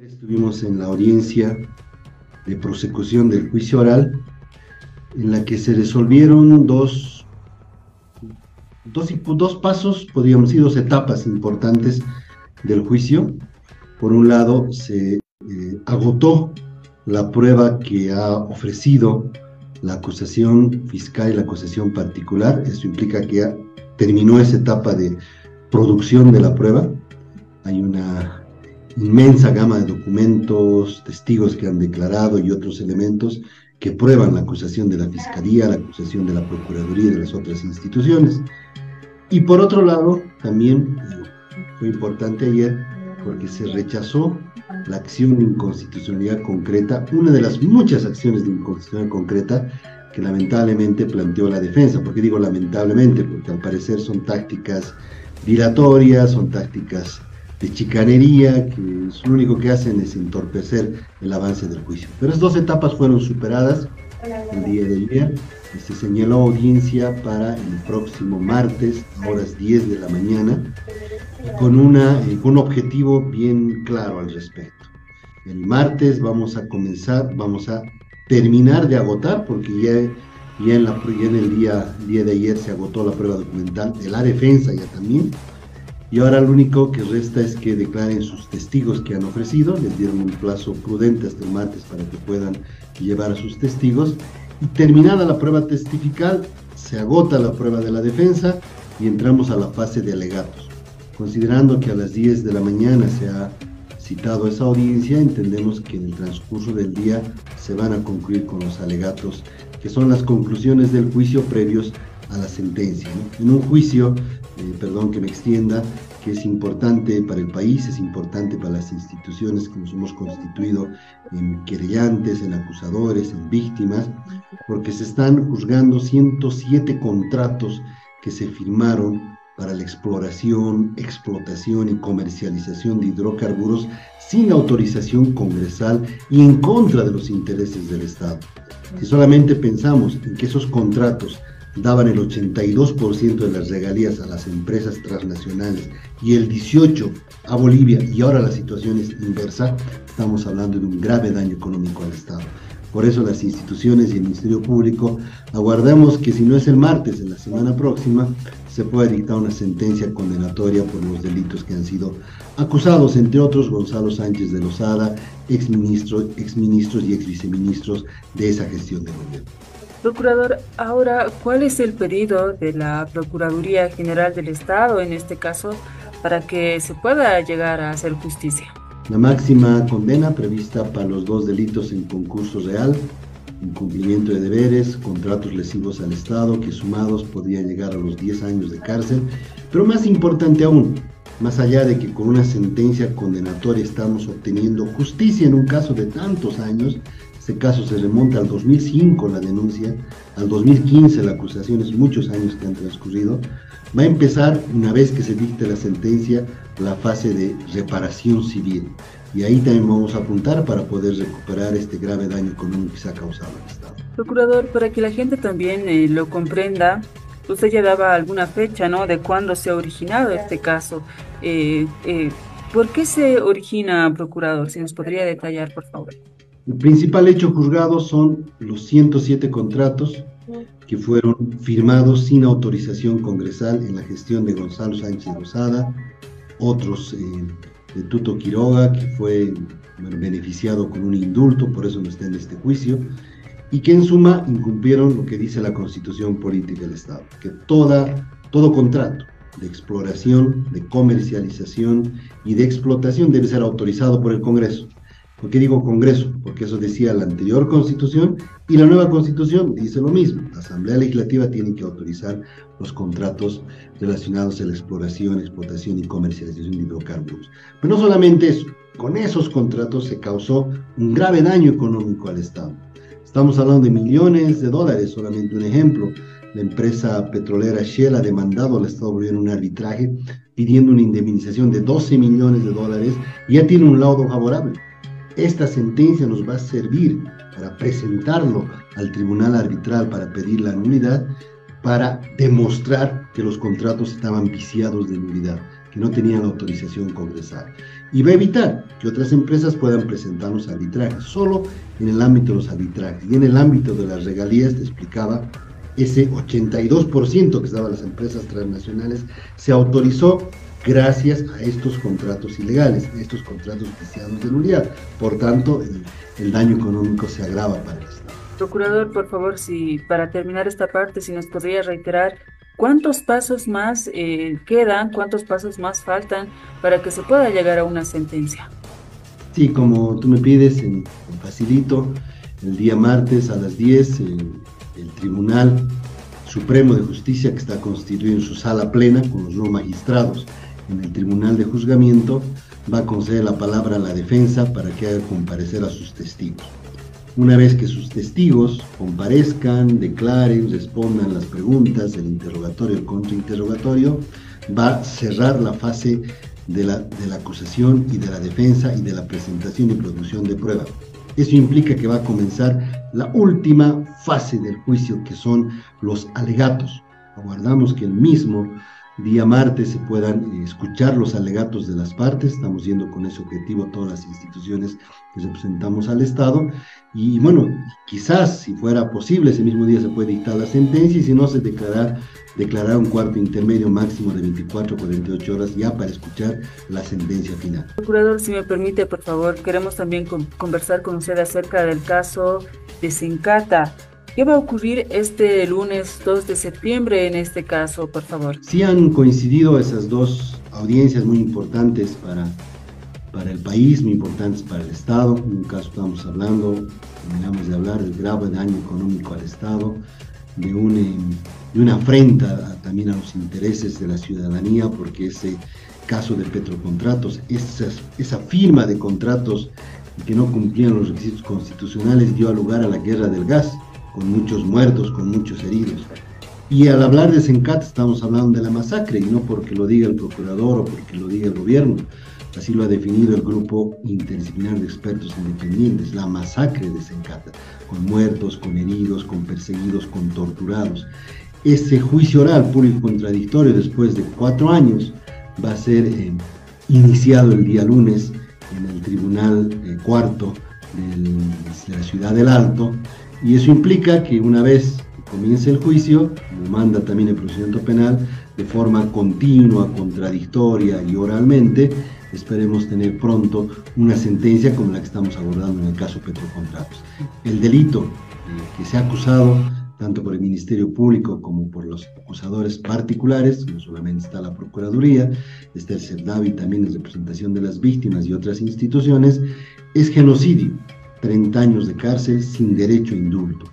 Estuvimos en la audiencia de prosecución del juicio oral, en la que se resolvieron dos pasos, podríamos decir, dos etapas importantes del juicio. Por un lado, se agotó la prueba que ha ofrecido la acusación fiscal y la acusación particular. Esto implica que ya terminó esa etapa de producción de la prueba. Hay una inmensa gama de documentos, testigos que han declarado y otros elementos que prueban la acusación de la Fiscalía, la acusación de la Procuraduría y de las otras instituciones. Y por otro lado, también fue importante ayer porque se rechazó la acción de inconstitucionalidad concreta, una de las muchas acciones de inconstitucionalidad concreta que lamentablemente planteó la defensa. ¿Por qué digo lamentablemente? Porque al parecer son tácticas dilatorias, son tácticas de chicanería, que lo único que hacen es entorpecer el avance del juicio. Pero esas dos etapas fueron superadas el día de ayer. Se señaló audiencia para el próximo martes, a horas 10 de la mañana, con un objetivo bien claro al respecto. El martes vamos a terminar de agotar, porque ya en el día de ayer se agotó la prueba documental de la defensa ya también. Y ahora lo único que resta es que declaren sus testigos que han ofrecido. Les dieron un plazo prudente hasta el martes para que puedan llevar a sus testigos. Y terminada la prueba testifical, se agota la prueba de la defensa y entramos a la fase de alegatos. Considerando que a las 10 de la mañana se ha citado esa audiencia, entendemos que en el transcurso del día se van a concluir con los alegatos, que son las conclusiones del juicio previos a la sentencia, ¿no? En un juicio, perdón que me extienda, que es importante para el país, es importante para las instituciones que nos hemos constituido en querellantes, en acusadores, en víctimas, porque se están juzgando 107 contratos que se firmaron para la exploración, explotación y comercialización de hidrocarburos sin autorización congresal y en contra de los intereses del Estado. Si solamente pensamos en que esos contratos daban el 82% de las regalías a las empresas transnacionales y el 18% a Bolivia, y ahora la situación es inversa, estamos hablando de un grave daño económico al Estado. Por eso las instituciones y el Ministerio Público aguardamos que, si no es el martes, en la semana próxima, se pueda dictar una sentencia condenatoria por los delitos que han sido acusados, entre otros Gonzalo Sánchez de Lozada, exministros y exviceministros de esa gestión de gobierno. Procurador, ahora, ¿cuál es el pedido de la Procuraduría General del Estado, en este caso, para que se pueda llegar a hacer justicia? La máxima condena prevista para los dos delitos en concurso real, incumplimiento de deberes, contratos lesivos al Estado, que sumados podrían llegar a los 10 años de cárcel, pero más importante aún, más allá de que con una sentencia condenatoria estamos obteniendo justicia en un caso de tantos años. Este caso se remonta al 2005 la denuncia, al 2015 la acusación, es muchos años que han transcurrido. Va a empezar, una vez que se dicte la sentencia, la fase de reparación civil. Y ahí también vamos a apuntar para poder recuperar este grave daño económico que se ha causado al Estado. Procurador, para que la gente también lo comprenda, usted ya daba alguna fecha, ¿no?, de cuándo se ha originado este caso. ¿Por qué se origina, procurador? Si nos podría detallar, por favor. El principal hecho juzgado son los 107 contratos que fueron firmados sin autorización congresal en la gestión de Gonzalo Sánchez Lozada, otros de Tuto Quiroga, que fue beneficiado con un indulto, por eso no está en este juicio, y que en suma incumplieron lo que dice la Constitución Política del Estado, que todo contrato de exploración, de comercialización y de explotación debe ser autorizado por el Congreso. ¿Por qué digo Congreso? Porque eso decía la anterior Constitución, y la nueva Constitución dice lo mismo. La Asamblea Legislativa tiene que autorizar los contratos relacionados a la exploración, explotación y comercialización de hidrocarburos. Pero no solamente eso, con esos contratos se causó un grave daño económico al Estado. Estamos hablando de millones de dólares, solamente un ejemplo. La empresa petrolera Shell ha demandado al Estado boliviano un arbitraje pidiendo una indemnización de 12 millones de dólares y ya tiene un laudo favorable. Esta sentencia nos va a servir para presentarlo al tribunal arbitral para pedir la nulidad, para demostrar que los contratos estaban viciados de nulidad, que no tenían la autorización congresal. Y va a evitar que otras empresas puedan presentar los arbitrajes, solo en el ámbito de los arbitrajes. Y en el ámbito de las regalías, te explicaba, ese 82% que estaban las empresas transnacionales se autorizó gracias a estos contratos ilegales, a estos contratos viciados de nulidad. Por tanto, el daño económico se agrava para el Estado. Procurador, por favor, si para terminar esta parte, si nos podría reiterar cuántos pasos más quedan, cuántos pasos más faltan para que se pueda llegar a una sentencia. Sí, como tú me pides, facilito, el día martes a las 10, el Tribunal Supremo de Justicia, que está constituido en su sala plena con los no magistrados en el Tribunal de Juzgamiento, va a conceder la palabra a la defensa para que haga comparecer a sus testigos. Una vez que sus testigos comparezcan, declaren, respondan las preguntas, el interrogatorio, el contrainterrogatorio, va a cerrar la fase de la acusación y de la defensa y de la presentación y producción de prueba. Eso implica que va a comenzar la última fase del juicio, que son los alegatos. Aguardamos que el mismo día martes se puedan escuchar los alegatos de las partes. Estamos yendo con ese objetivo todas las instituciones que representamos al Estado, y bueno, quizás si fuera posible ese mismo día se puede dictar la sentencia, y si no, se declarar un cuarto intermedio máximo de 24 a 48 horas ya para escuchar la sentencia final. Procurador, si me permite, por favor, queremos también conversar con usted acerca del caso de Sencata. ¿Qué va a ocurrir este lunes 2 de septiembre en este caso, por favor? Sí han coincidido esas dos audiencias muy importantes para el país, muy importantes para el Estado. En un caso estamos hablando, terminamos de hablar del grave daño económico al Estado, de una afrenta también a los intereses de la ciudadanía, porque ese caso de Petrocontratos, esa firma de contratos que no cumplían los requisitos constitucionales, dio lugar a la guerra del gas, con muchos muertos, con muchos heridos. Y al hablar de Sencata estamos hablando de la masacre, y no porque lo diga el procurador o porque lo diga el gobierno. Así lo ha definido el grupo interdisciplinar de expertos independientes, la masacre de Sencata, con muertos, con heridos, con perseguidos, con torturados. Ese juicio oral puro y contradictorio, después de 4 años, va a ser iniciado el día lunes en el Tribunal Cuarto de la Ciudad del Alto, y eso implica que una vez que comience el juicio, como manda también el procedimiento penal, de forma continua, contradictoria y oralmente, esperemos tener pronto una sentencia como la que estamos abordando en el caso Petrocontratos. El delito que se ha acusado, tanto por el Ministerio Público como por los acusadores particulares, no solamente está la Procuraduría, está el CERDAVI también en representación de las víctimas y otras instituciones, es genocidio, 30 años de cárcel sin derecho a indulto.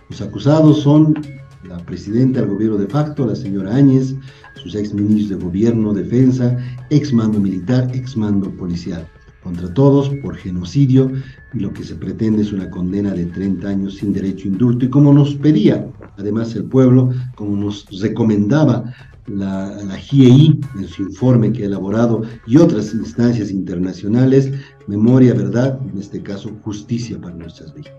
Los acusados son la presidenta del gobierno de facto, la señora Áñez, sus exministros de gobierno, defensa, exmando militar, exmando policial. Contra todos por genocidio, y lo que se pretende es una condena de 30 años sin derecho a indulto. Y como nos pedía además el pueblo, como nos recomendaba la GIEI en su informe que ha elaborado y otras instancias internacionales, memoria, verdad, en este caso justicia para nuestras víctimas.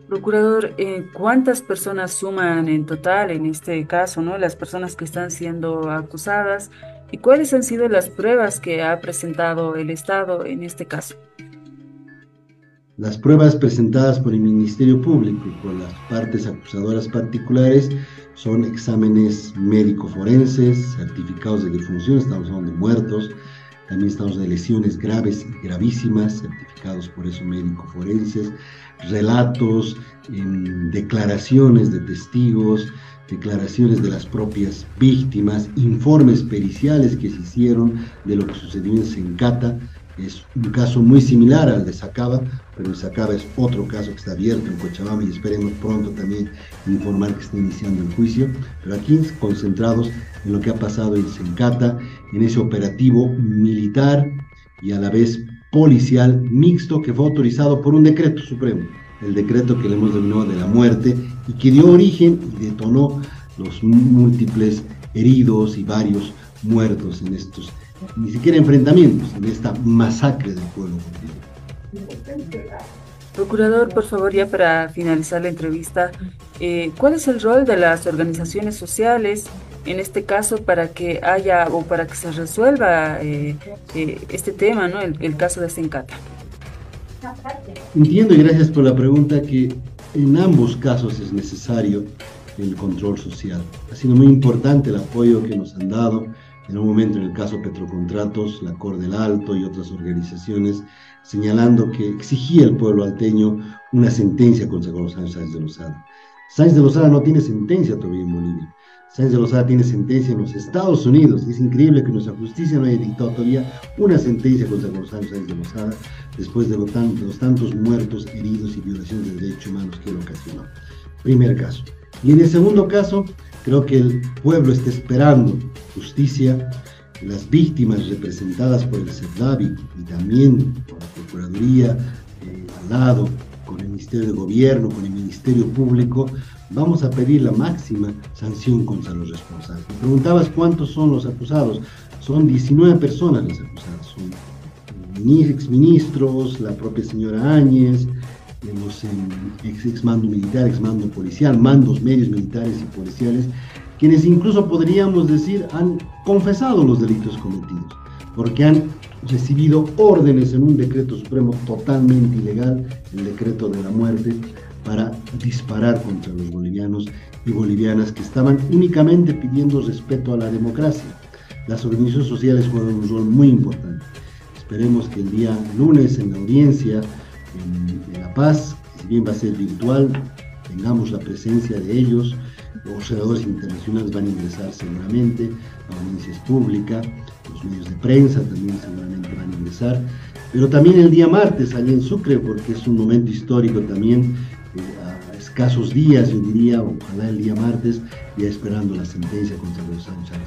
Procurador, ¿cuántas personas suman en total en este caso, ¿no? Las personas que están siendo acusadas, y cuáles han sido las pruebas que ha presentado el Estado en este caso? Las pruebas presentadas por el Ministerio Público y por las partes acusadoras particulares son exámenes médico-forenses, certificados de defunción, estamos hablando de muertos, también estamos de lesiones graves y gravísimas, certificados por eso médico-forenses, relatos, declaraciones de testigos, declaraciones de las propias víctimas, informes periciales que se hicieron de lo que sucedió en Sencata. Es un caso muy similar al de Sacaba, pero el Sacaba es otro caso que está abierto en Cochabamba, y esperemos pronto también informar que está iniciando el juicio. Pero aquí concentrados en lo que ha pasado en Sencata, en ese operativo militar y a la vez policial mixto que fue autorizado por un decreto supremo, el decreto que le hemos denominado de la muerte, y que dio origen y detonó los múltiples heridos y varios muertos en estos, ni siquiera enfrentamientos, en esta masacre del pueblo boliviano. Procurador, por favor, ya para finalizar la entrevista, ¿cuál es el rol de las organizaciones sociales en este caso para que haya o para que se resuelva este tema, ¿no? El caso de Sencata. Entiendo y gracias por la pregunta que en ambos casos es necesario el control social. Ha sido muy importante el apoyo que nos han dado en un momento en el caso Petrocontratos, la Cor del Alto y otras organizaciones, señalando que exigía el pueblo alteño una sentencia contra Gonzalo Sáenz de Lozada. Sáenz de Lozada no tiene sentencia todavía en Bolivia. Sáenz de Lozada tiene sentencia en los Estados Unidos. Es increíble que nuestra justicia no haya dictado todavía una sentencia contra Gonzalo Sáenz de Lozada después de los tantos muertos, heridos y violaciones de derechos humanos que él ocasionó. Primer caso. Y en el segundo caso, creo que el pueblo está esperando justicia. Las víctimas representadas por el CEDAVI y también por la Procuraduría, al lado, con el Ministerio de Gobierno, con el Ministerio Público, vamos a pedir la máxima sanción contra los responsables. Me preguntabas cuántos son los acusados. Son 19 personas las acusadas. Son exministros, la propia señora Áñez, los ex mando militar, ex mando policial, mandos medios militares y policiales, quienes incluso podríamos decir han confesado los delitos cometidos, porque han recibido órdenes en un decreto supremo totalmente ilegal, el decreto de la muerte, para disparar contra los bolivianos y bolivianas que estaban únicamente pidiendo respeto a la democracia. Las organizaciones sociales juegan un rol muy importante. Esperemos que el día lunes en la audiencia en La Paz, si bien va a ser virtual, tengamos la presencia de ellos. Los observadores internacionales van a ingresar seguramente, la audiencia es pública, los medios de prensa también seguramente van a ingresar, pero también el día martes allá en Sucre, porque es un momento histórico también, a escasos días, yo diría, ojalá el día martes, ya esperando la sentencia contra los Sánchez.